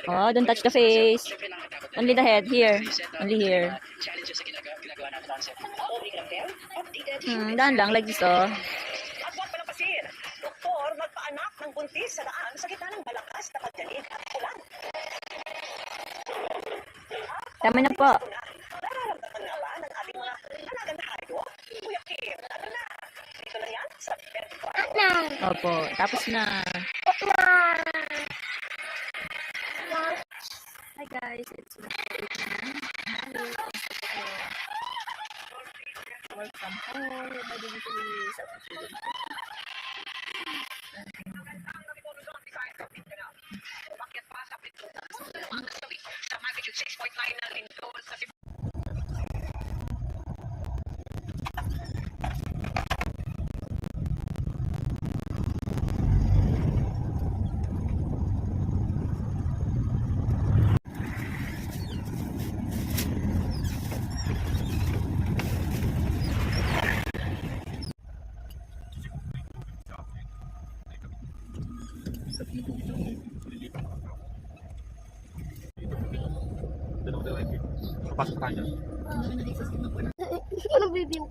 Oh, don't touch the face. Only the head. Here. Only here. Daan lang. Like this, oh. Agwat palampasin. Doktor, magpaanak ng buntis sa daan sa gitna ng malakas na pagdalig at ulan. Tama na po. Nararamdaman nga ba ng ating mga alagang hayop? Kuya Kim, ano na? Dito na yan sa Pet Farm. Opo. Tapos na. Hi guys. It's work from home. My baby is Sa magnitude 6.9 na lindol sa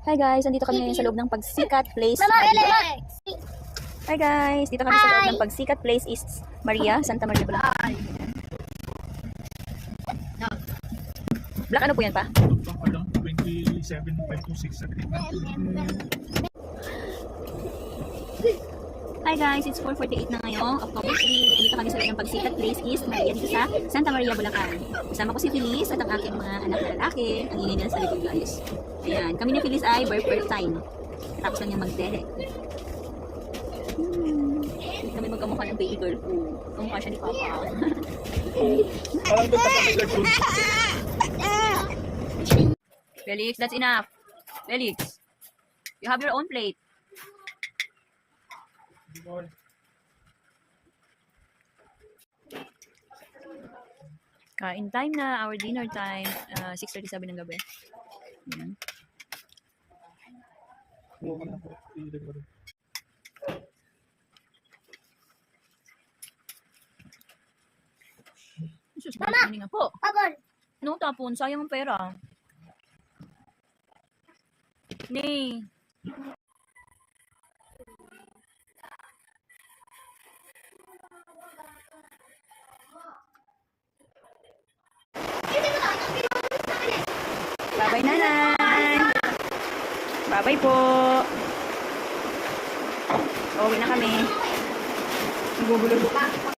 Hi guys, nandito kami sa loob ng Pagsikat Place. Hi guys, dito kami sa loob ng Pagsikat Place East Maria, Santa Maria Bulacan. Black ano po yan pa? 27.26. Hi guys, it's 4:48 na ngayong October 3. Dito kami sa loob ng Pagsikat Place East Maria dito sa Santa Maria Bulacan. Kasama ko si Feliz at ang aking mga anak na lalaki. Ang ingay nila sa likod guys. Ayan, kami ni Feliz ay birth time. Tapos lang niya magdede. Kami magkamukha ng baby girl ko. Kamukha siya ni Papa. Parang doon pa kami nag-shoot. Felix, that's enough. Felix, you have your own plate. Kain time na, our dinner time, 6:37 ng gabi. Ayan. Mama! Nga po. Abon. No, tapon. Sayang ang pera. Nay. Bye-bye, nanay. Bye-bye po. Uwi na kami. Nagugulo pa.